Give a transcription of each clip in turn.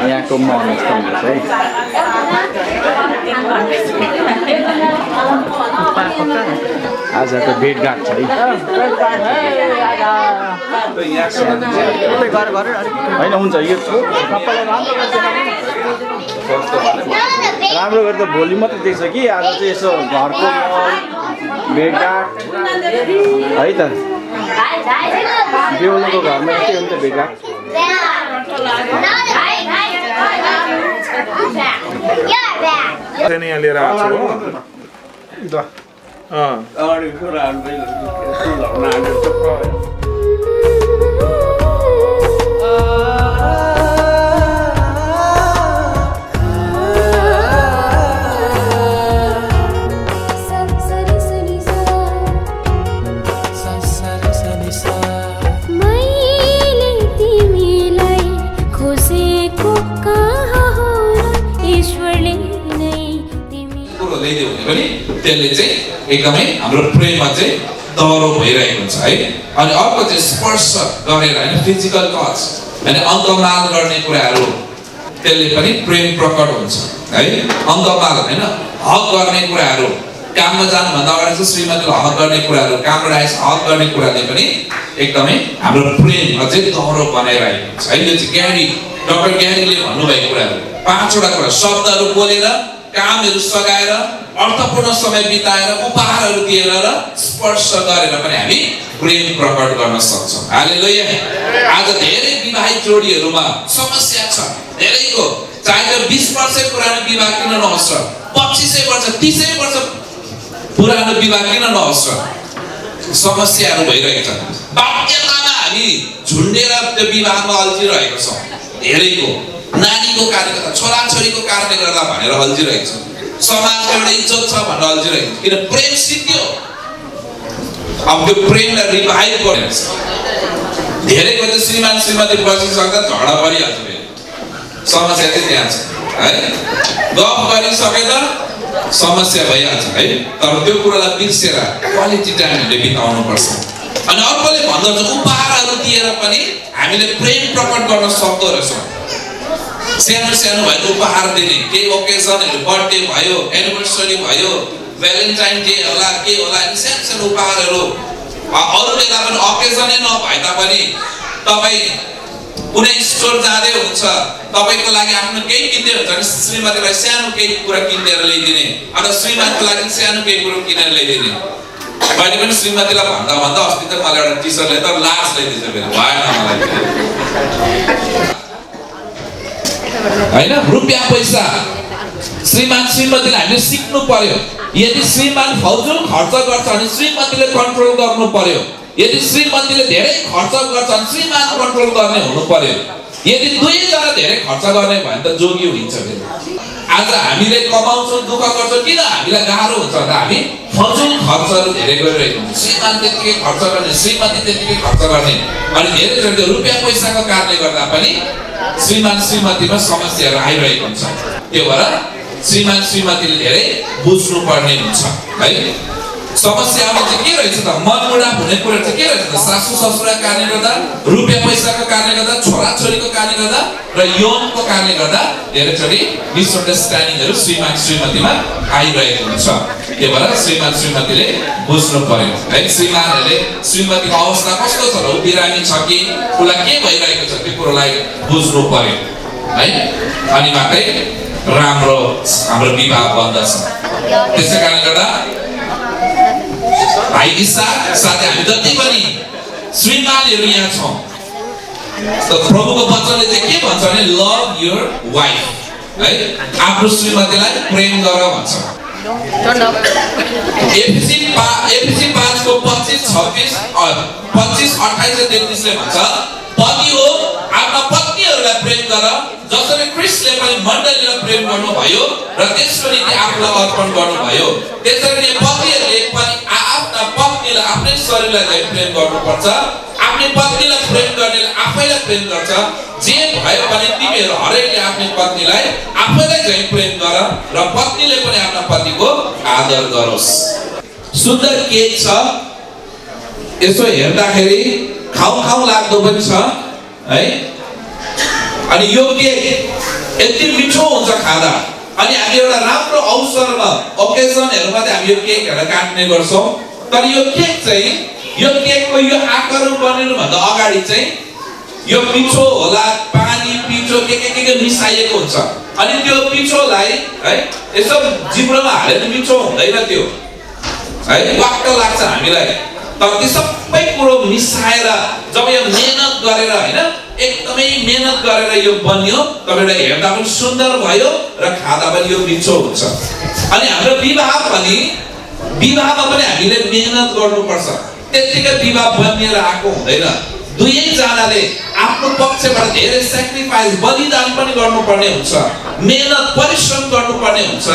यहाँको मोनास्ट्री चाहिँ आजको भेटघाट छ है होइन हुन्छ यो राम्रो गरेर त भोलि मात्रै देख्छ कि आज चाहिँ यसो घरको भेटघाट है त बेहुलीको घरमा यस्तै हुन्छ भेटघाट यहाँ लिएर आएको छु हो त्यसले चाहिँ एकदमै हाम्रो प्रेममा चाहिँ दह्रो भइरहेको हुन्छ है अनि अर्को चाहिँ स्पर्श गरेर हैन फिजिकल टच हैन अङ्गमाल गर्ने कुराहरू त्यसले पनि प्रेम प्रकट हुन्छ है अङ्गमाल हैन हक गर्ने कुराहरू काममा जानुभन्दा अगाडि चाहिँ श्रीमतीले हक गर्ने कुराहरू कामबाट आएपछि हक गर्ने कुराले पनि एकदमै हाम्रो प्रेम अझै दह्रो बनाइरहेको हुन्छ है यो चाहिँ ग्यारी डाक्टर ग्यारीले भन्नुभएको कुराहरू 5 वटा कुरा शब्दहरू बोलेर कामहरू सघाएर अर्थपूर्ण समय बिताएर उपहारहरू दिएर र स्पर्श गरेर पनि हामी प्रेम प्रकट गर्न सक्छौं हालेलुया आज धेरै विवाहित जोडीहरूमा समस्या छ धेरैको चाहे 20 वर्ष पुरानो विवाह किन नहोस् 25 वर्ष 30 वर्ष पुरानो विवाह किन नहोस् समस्याहरू भइरहेको छ बाध्यतामा हामी झुन्डेर त्यो विवाहमा अल्झिरहेको छौं धेरैको नानीको कारणले गर्दा छोराछोरीको कारणले गर्दा भनेर अल्झिरहेको छ समाजको एउटा इज्जत छ भनेर अल्झिरहेको छ किन प्रेम सिद्धियो अब त्यो प्रेमलाई रिभाइभ गर्नु धेरैको चाहिँ श्रीमान श्रीमती बसिसक्दा झगडा परिहाल्छ समस्या चाहिँ त्यहाँ छ है गफ गरिसकेर समस्या भइहाल्छ है तर त्यो कुरालाई बिर्सेर क्वालिटी टाइम हामीले बिताउनु पर्छ अनि अर्कोले भन्दछ उपहारहरू दिएर पनि हामीले प्रेम प्रकट गर्न सक्दो रहेछौँ सानो सानो भएको उपहार दिने केही ओकेजनहरू बर्थडे भयो एनिभर्सरी भयो भ्यालेन्टाइन डे होला के होला सानो सानो उपहारहरू अरू बेला पनि ओकेजनै नभए तापनि तपाईँ कुनै स्टोर जाँदै हुन्छ तपाईको लागि आफ्नो केही किन्दै हुन्छ भने श्रीमतीलाई सानो केही कुरा किनेर ल्याइदिने अथवा श्रीमानको लागि सानो केही कुरा किनेर ल्याइदिने मैले पनि श्रीमतीलाई भन्दा अस्ति त मलाई एउटा टी-सर्टले त लाज ल्याइदिन्छ फेरि भएन मलाई हैन रुपैयाँ पैसा श्रीमान श्रीमतीले हामीले सिक्नु पर्यो यदि श्रीमान फौजुल खर्च गर्छ भने श्रीमतीले कन्ट्रोल गर्नु पर्यो यदि श्रीमतीले धेरै खर्च गर्छ भने श्रीमान कन्ट्रोल गर्ने हुनु पर्यो यदि दुईजना धेरै खर्च गर्ने भने त जोगी हुन्छ फेरि आज हामीले कमाउँछौँ दुःख गर्छौँ किन हामीलाई गाह्रो हुन्छ त हामी फौजुल खर्चहरू धेरै गरिरहेको हुन्छ श्रीमान त्यतिकै खर्च गर्ने श्रीमती त्यतिकै खर्च गर्ने अनि धेरै जति रुपैयाँ पैसाको कारणले गर्दा पनि श्रीमान श्रीमतीमा समस्याहरू आइरहेको हुन्छ त्यो भएर श्रीमान श्रीमतीले धेरै बुझ्नु पर्ने हुन्छ है समस्यामा चाहिँ के रहेछ त मनमुटाव हुने कुरा चाहिँ के रहेछ त सासू ससुराको कारणले गर्दा रुपैयाँ पैसाको कारणले गर्दा छोराछोरीको कारणले गर्दा र यौनको कारणले गर्दा धेरैचोटि मिसअन्डरस्ट्यान्डिङहरू श्रीमान श्रीमतीमा आइरहेको हुन्छ त्यो भएर श्रीमान श्रीमतीले बुझ्नु पर्यो है श्रीमानहरूले श्रीमतीको अवस्था कस्तो छ र उ बिरामी छ कि उसलाई के भइरहेको छ त्यो कुरोलाई बुझ्नु पर्यो है अनि मात्रै राम्रो हाम्रो विवाह बन्दछ त्यसै कारणले गर्दा भाइ इसाक साथै हामी जति पनि श्रीमानहरू यहाँ छौँ त प्रभुको वचनले चाहिँ के भन्छ भने लभ योर वाइफ है आफ्नो श्रीमतीलाई प्रेम गर भन्छ एफएसी 5 को 25 26 25 28 र 33 ले भन्छ पति हो आफ्ना पत्नीहरूलाई प्रेम गर जसरी ख्रीष्टले पनि मण्डलीलाई प्रेम गर्नुभयो र त्यसको निम्ति आफूलाई अर्पण गर्नुभयो त्यसरी नै पतिहरूले पनि आफ्ना पत्नीलाई आफ्नै शरीरलाई प्रेम गर्नुपर्छ आफ्नै पत्नीलाई प्रेम गर्नेले आफैलाई प्रेम गर्छ जे भए पनि तिमीहरू हरेकले आफ्नै पत्नीलाई आफैलाई चाहिँ प्रेम गर र पत्नीले पनि आफ्ना पतिको आदर गरोस् सुन्दर के छ यसो हेर्दाखेरि खाउ लाग्दो पनि छ है। अनि यो केक यति मिठो हुन्छ खाँदा। अनि हामी एउटा राम्रो अवसरमा ओकेजनहरुमा चाहिँ हामी यो केकहरु काट्ने गर्छौं। तर यो केक चाहिँ यो केकको यो आकारको बनिनु भन्दा अगाडि चाहिँ यो पिठो होला, पानी पिठो के मिसाइएको हुन्छ। अनि त्यो पिठोलाई है यसो जिब्रोमा हालेर मिठो हुँदैन त्यो है, वाक्क लाग्छ हामीलाई। तर त्यो सबै कुरो मिसाएर जब यो मेहनत गरेर हैन एकदमै मेहनत गरेर यो बन्यो, तपाईलाई हेर्दा पनि सुन्दर भयो र खादा पनि यो मिठो हुन्छ। अनि हाम्रो विवाहमा पनि हामीले मेहनत गर्नुपर्छ। त्यतिकै विवाह बनिएर आएको हुँदैन। दुवै जनाले आफ्नो पक्षबाट धेरै सेक्रिफाइस बलिदान पनि गर्नुपर्ने हुन्छ, मेहनत परिश्रम गर्नुपर्ने हुन्छ।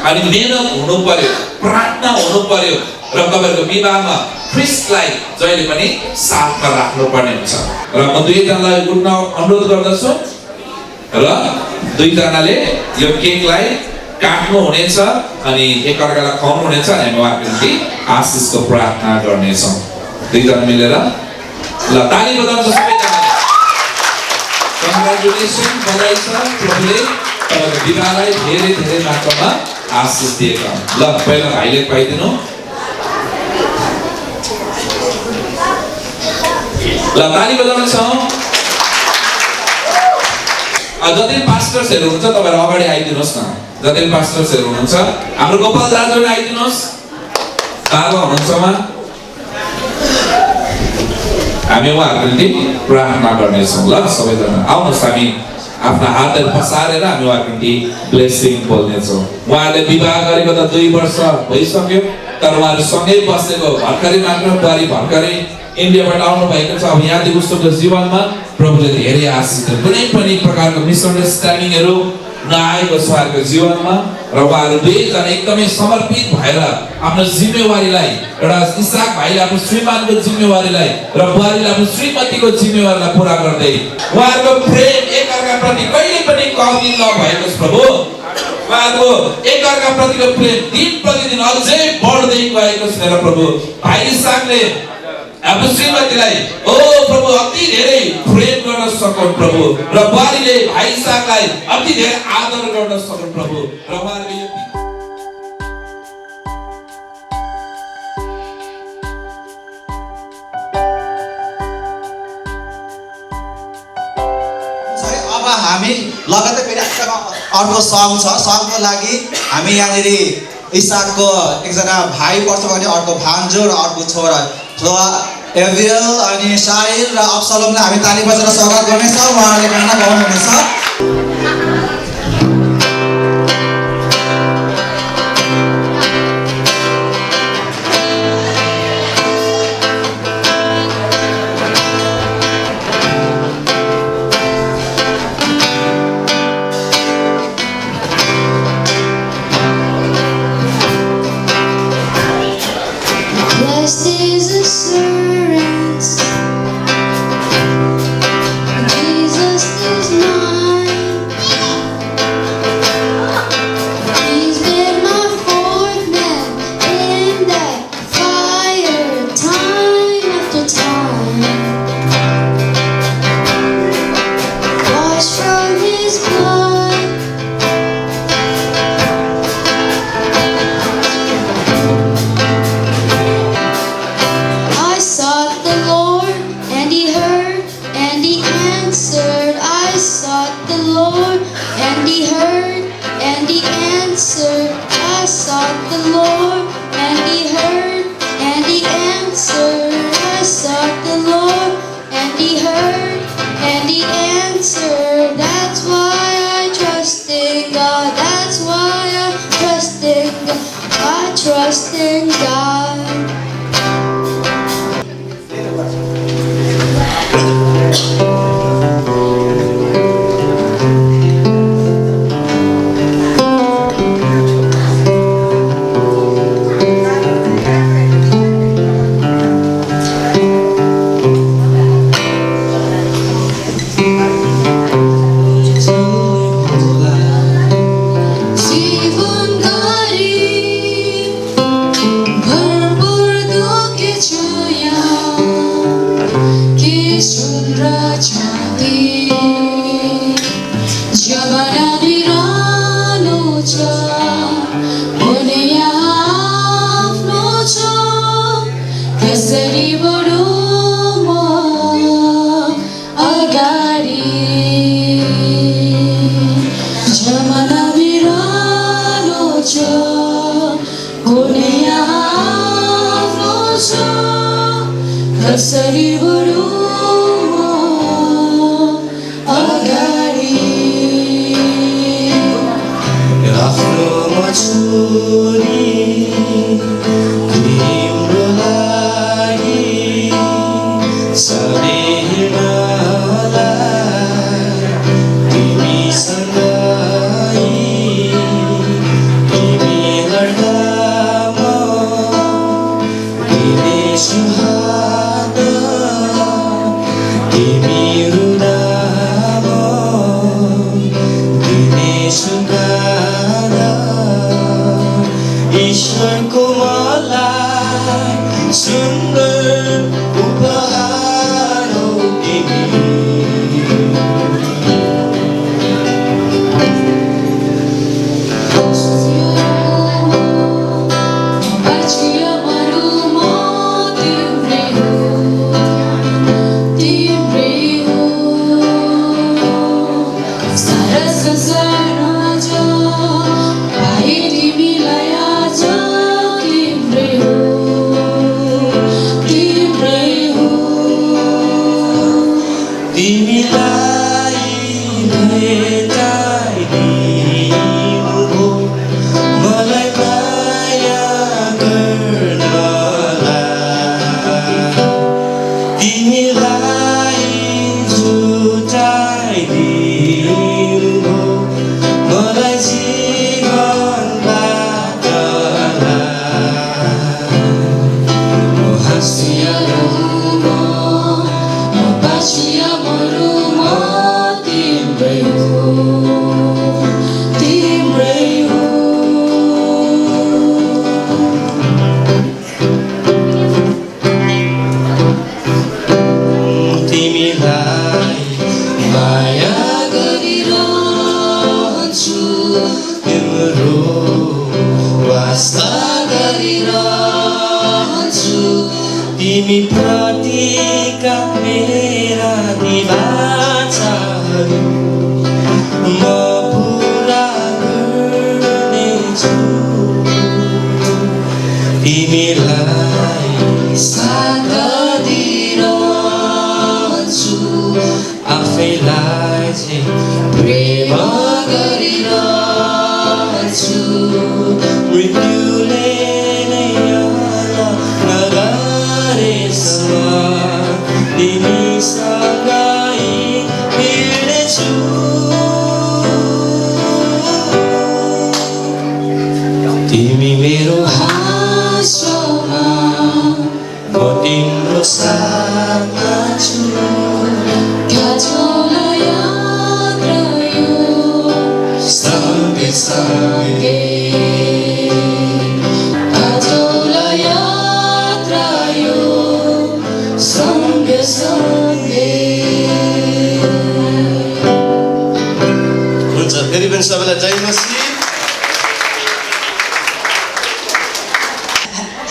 अनि मेहनत हुनु पर्यो, प्रार्थना हुनु पर्यो र तपाईहरुको विवाहमा ख्रीष्टलाई जहिले पनि साथमा राख्नुपर्ने हुन्छ। र म दुवै जनालाई उठ्न अनुरोध गर्दछु र दुई जनाले यो केकलाई काट्नु हुनेछ अनि एकअर्कालाई खुवाउनु हुनेछ। अनि हामी उहाँको निम्ति आशीषको प्रार्थना गर्नेछौँ। दुई जना मिलेर ल ताली बजाउनु सबैजनाले। कङ्ग्रेचुलेसन, बधाई छ। प्रभुले तपाईको विवाहलाई धेरै धेरै मात्रामा आशीष दिएका हुन्। ल पहिला भाइले पाइदिनु। ल ताली बजाउनेछौँ। जति पास्टर्सहरु हुनुहुन्छ तपाईहरु अगाडि आइदिनुहोस् न। जति पास्टर्सहरु हुनुहुन्छ हाम्रो गोपाल दाजुले आइदिनुहोस्। बाबा हुनुहुन्छ उहाँ। हामी उहाँहरुको निम्ति प्रार्थना गर्नेछौँ। ल सबैजना आउनुहोस्, हामी आफ्ना हातहरु पसारेर हामी उहाँहरुको निम्ति ब्लेसिङ बोल्नेछौँ। उहाँहरूले विवाह गरेको त 2 वर्ष भइसक्यो, तर उहाँहरु सँगै बसेको भर्खरै मात्र बुहारी भर्खरै इन्डियाबाट आउनु भएको छ। अब यहाँदेखि उसको जीवनमा प्रभुले धेरै आशीष दिनु, कुनै पनि प्रकारको मिसअन्डरस्ट्यान्डिङहरु नआएको छ उहाँहरुको जीवनमा। र उहाँहरु दुवैजना एकदमै समर्पित भएर आफ्नो जिम्मेवारीलाई, एउटा इसाक भाइले आफ्नो श्रीमानको जिम्मेवारीलाई र बुहारीले आफ्नो श्रीमतीको जिम्मेवारीलाई पूरा गर्दै उहाँहरुको प्रेम एकअर्काप्रति कहिले पनि कमी नभएको प्रभु। उहाँहरुको एकअर्काप्रतिको प्रेम दिन प्रतिदिन अझै बढ्दै गएको छ र प्रभु। भाइ इसाकले आफ्नो श्रीमतीलाई ओ प्रभु अति धेरै प्रेम गर्न सकुन् प्रभु, र बुहारीले भाइ इसाकलाई अति धेरै आदर गर्न सकुन् प्रभु। र उहाँहरुको यो अब हामी लगतै फेरि अर्को सङ छ। सङको लागि हामी यहाँनिर इसाकको एकजना भाइ पर्छ भने अर्को भान्जो र अर्को छोरा एभियल अनि शाहिर र अब्सलोमलाई हामी ताली बजाएर स्वागत गर्नेछौँ। उहाँहरूले गाना गाउनुहुनेछ। Blessed is assurance, Jesus is mine. He's been my fourth man in that fire, time after time. Washed from His blood, I saw कसरी बढौँ अगाडि आफ्नो मछुरी तिम्रो लागि सधैँ हिँड्नलाई तिमीसँगै तिमी गर्दा म दिनेछु हात तिमी रुँदा म दिनेछु गाना ईश्वरको मलाई सुन्दर उपहार हो तिमी तिमीलाई भेटाइदिनु मलाई माया गर्नलाई तिमीलाई जुटाइदिनु मलाई जीवनबाट हाँसिया तिमीलाई माया गरिरहन्छु तिम्रो वास्ता गरिरहन्छु तिमी प्रतिका मेरा निवाचाहरू म पुरा गर्नेछु तिमीलाई साथ दिइरहन्छु आफैलाई चाहिँ प्रेम गरिरहन्छु मृत्युले नै नगरेसम्म तिमीसँगै हिँड्नेछु तिमी मेरो हाँसोमा म तिम्रो साथमा छु सँगै सँगै हुन्छ फेरि पनि सबैलाई जय मसीह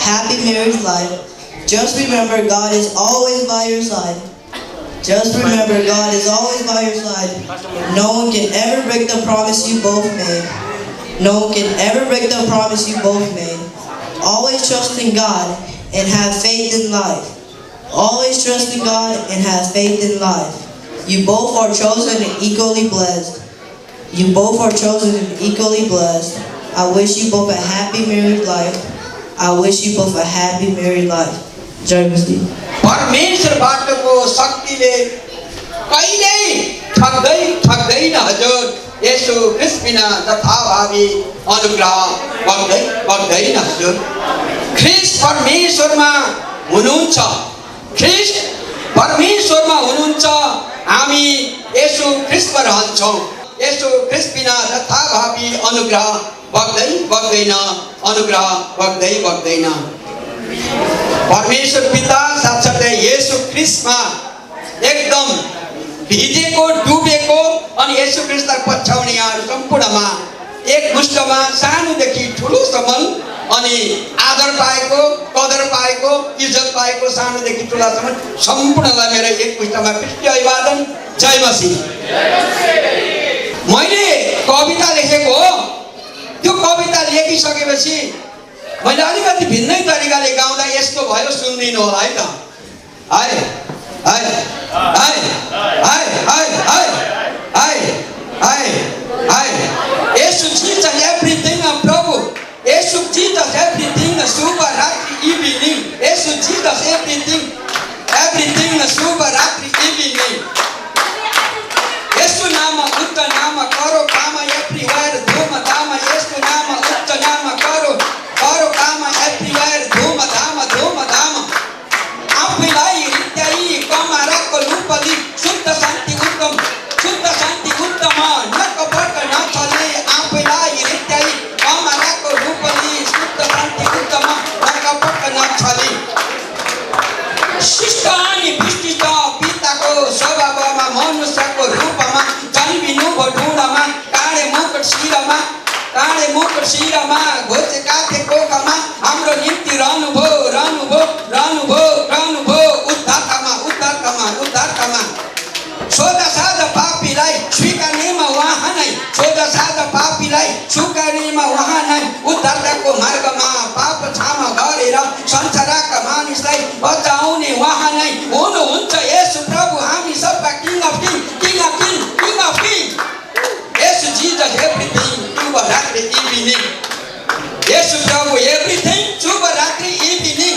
Happy marriage life. Just remember God is always by your side. Just remember God is always by your side. No one can ever break the promise you both made. No one can ever break the promise you both made. Always trust in God and have faith in life. Always trust in God and have faith in life. You both are chosen and equally blessed. You both are chosen and equally blessed. I wish you both a happy married life. I wish you both a happy married life. Jai Masti. परमेश्वरबाटको शक्तिले कहिल्यै ठग्दैन हजुर यसो ख्रीष्ट बिना तथाभावी अनुग्रह बग्दैन हजुर ख्रीष्ट परमेश्वरमा हुनुहुन्छ ख्रीष्ट परमेश्वरमा हुनुहुन्छ हामी यसो ख्रीष्टमा रहन्छौँ यसो ख्रीष्ट बिना तथाभावी अनुग्रह बग्दैन अनुग्रह बग्दैन परमेश्वर पिता साथसाथै येशू ख्रीष्टमा एकदम भिजेको डुबेको अनि येशू ख्रीष्टलाई पछ्याउने यहाँहरू सम्पूर्णमा एक मुष्टमा सानोदेखि ठुलोसम्म अनि आदर पाएको कदर पाएको इज्जत पाएको सानोदेखि ठुलासम्म सम्पूर्णलाई मेरो एक मुष्टमा ख्रीष्टीय अभिवादन जय मसीह मैले कविता लेखेको हो त्यो कविता लेखिसकेपछि मैले अलिकति भिन्नै तरिकाले गाउँदा यस्तो भयो सुन्दिनु होला है त हाय हाय हाय हाय हाय हाय हाय हाय हाय यीशु जीसस एवरीथिंग प्रभु यीशु जीसस एवरीथिंग शुभ रात्रि इवनिंग यीशु जीसस एवरीथिंग शुभ रात्रि इवनिंग यीशु नाम उच्च नाम करो काम एवरीवेयर धूम धाम यीशु नाम उच्च नाम करो काम एवरीवेयर धूम धाम आफूलाई हृदय कमाराको रूपली शुद्ध शान्ति उत्तम नकपट नचले आफूलाई हृदय कमाराको रूपली शुद्ध शान्ति उत्तम नकपट नचले शिष्ट अनि विशिष्ट पिताको स्वभावमा मनुष्यको रूपमा जन्मिनु भो ढुँडामा काँडे मुकुट शिरमा घोचे काथे कोखमा हाम्रो निम्ति रहनुभयो उद्धारकामा सोधा साधा पापीलाई स्वीकार्नेमा उहाँ नै उद्धारको मार्गमा पाप क्षमा गरेर संसारका मानिसलाई बचाउने उहाँ नै हुनुहुन्छ येशू प्रभु हामी सबका king of king Yeshu Jesus everything शुभ रात्रि इभिनिङ येशू प्रभु एभ्रिथिङ शुभ रात्रि evening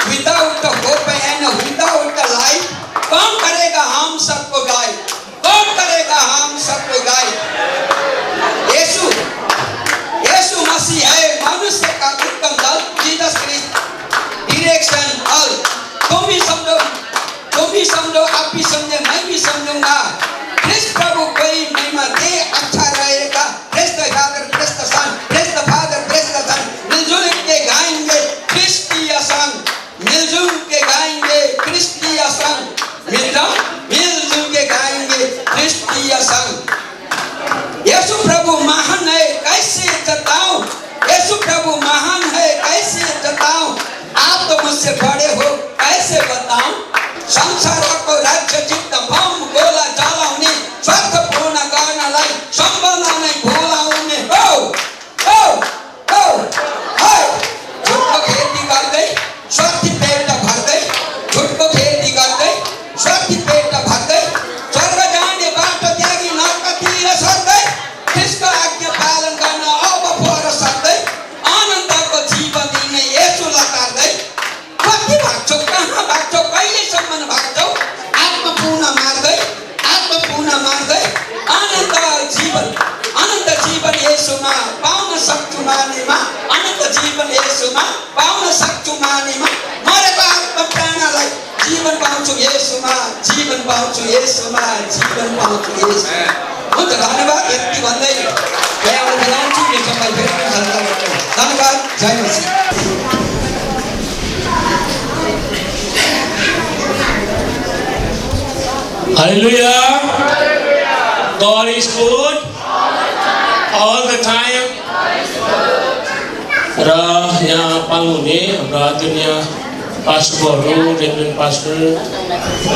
without hope and without life कौन करेगा हम सबको गाय यीशु मसीह है मनुष्य का उत्तम दल जीसस क्राइस्ट डायरेक्शन ऑल तुम भी समझो आप भी समझे मैं भी समझूंगा क्रिस्ट प्रभु कोई महिमा दे अच्छा रहेगा praise the father praise the son मिलजुल के गाएंगे क्रिस्टीय सॉन्ग मिलजुल के गाएंगे क्रिस्टीय सॉन्ग यीशु प्रभु महान है कैसे जताऊं आप तो मुझसे बड़े हो कैसे बताऊं संसार को राज्य चित्त भम गोला चलाउने स्वार्थ पूर्ण गर्नलाई सम्बन्ध नै भुलाउने झुटको खेती गर्दै स्वार्थी पेट भर्दै स्वर्ग जाने बाटो त्यागी नर्कतिर सर्दै त्यसको आज्ञा पालन गर्न अब पर सक्दै आनन्दको जीवन दिने येशूलाई तार्दै कति भाग्छौ कहाँ भाग्छौ कहिलेसम्म भाग्छौ आत्मा पुनः मार्दै अनन्त जीवन येशूमा पाउन सक्छु मानेमा मरेको आत्मा प्राणलाई जीवन पाउँछु येशूमा हुन्छ धन्यवाद यति भन्दै यहाँबाट बोलाउँछु यो समय फेरि धन्यवाद जय मसीह Hallelujah. God is good all the time. र यहाँ पाल्नुहुने हाम्रा आदरणीय पास्टरहरू रेभरेन्ड पास्टर र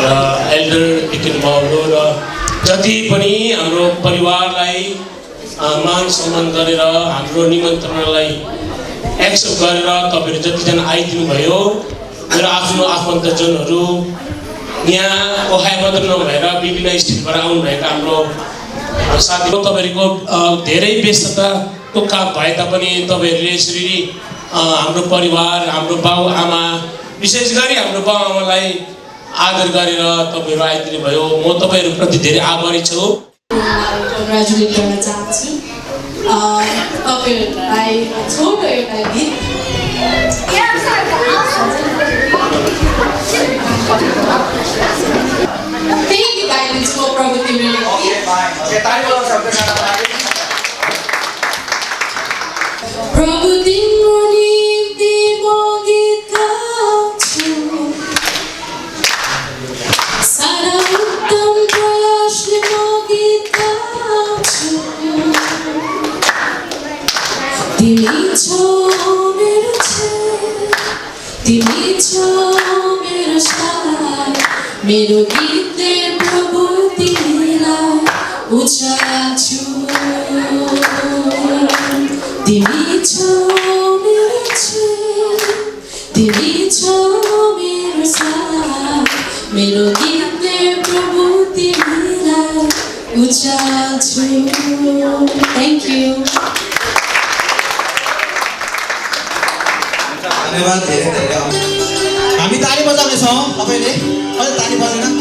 एल्डर डिकन बाबुहरू र जति पनि हाम्रो परिवारलाई मान सम्मान गरेर हाम्रो निमन्त्रणालाई एक्सेप्ट गरेर तपाईँहरू जतिजना आइदिनु भयो मेरो आफ्नो आफन्तजनहरू यहाँ ओहाइ मात्र नभएर विभिन्न स्टेटबाट आउनुभएका हाम्रो साथीहरू तपाईँहरूको धेरै व्यस्तताको काम भए तापनि तपाईँहरूले यसरी हाम्रो परिवार हाम्रो बाउ आमा विशेष गरी हाम्रो बाउ आमालाई आदर गरेर तपाईँहरू आइदिनु भयो म तपाईँहरूप्रति धेरै आभारी छु कङ्ग्रेचुलेट गर्न चाहन्छु तपाईँहरूलाई छोटो एउटा गीत त्यही गीत गाइदिन्छु म प्रभु तिमीले प्रभु तिम्रो निम्ति म गीत गाउँछु सारा उत्तम प्रयासले म गीत गाउँछु तिमी छौ मेरो तिमी छौ मेरो साथ मेरो गीतले प्रभु तिमीलाई उचाल्छु तिमी छौ मेरो छेउ, तिमी छौ मेरो साथ, मेरो गीतले प्रभु तिमीलाई उचाल्छु। Thank you. धन्यवाद धेरै धेरै। हामी ताली बजाउनेछौँ, तपाईँले अझै ताली बजाउन।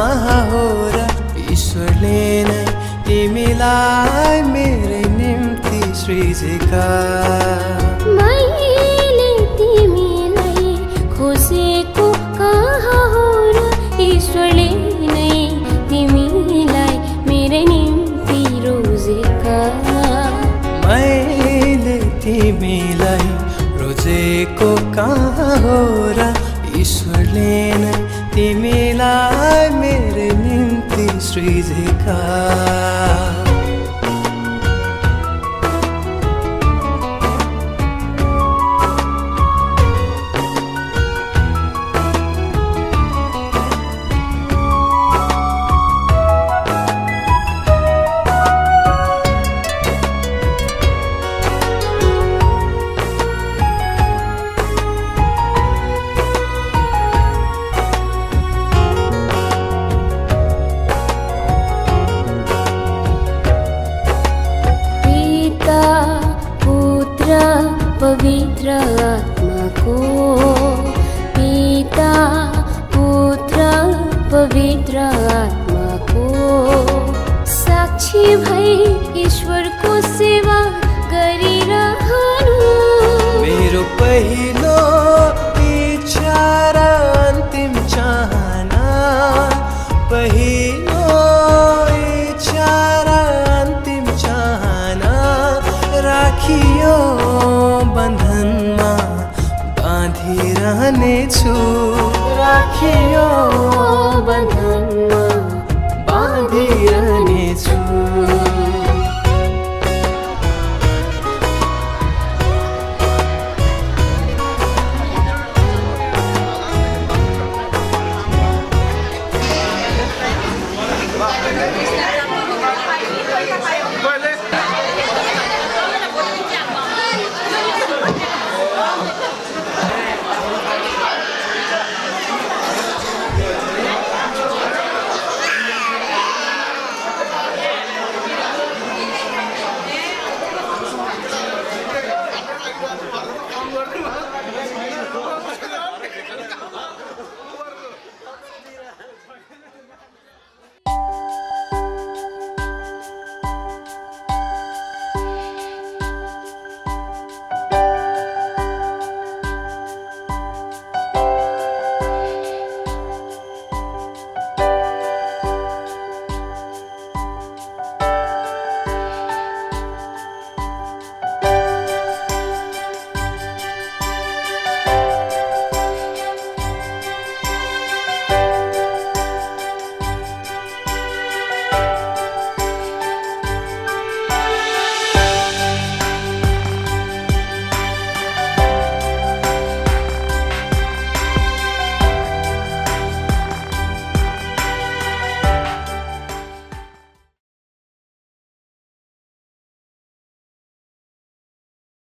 कहाँ हो र ईश्वरले नै तिमीलाई मेरै निम्ति सृजेका मैले तिमीलाई खोजेको कहाँ हो र ईश्वरले नै तिमीलाई मेरै निम्ति रोजेका मैले तिमीलाई रोजेको कहाँ हो र ईश्वरले नै तिमीलाई मेरै निम्ति सृजेका पवित्र आत्माको पिता पुत्र पवित्र आत्माको साक्षी भई ईश्वरको सेवा गरिरहनु मेरो पहिलो इच्छा र अन्तिम चाहना पहिलो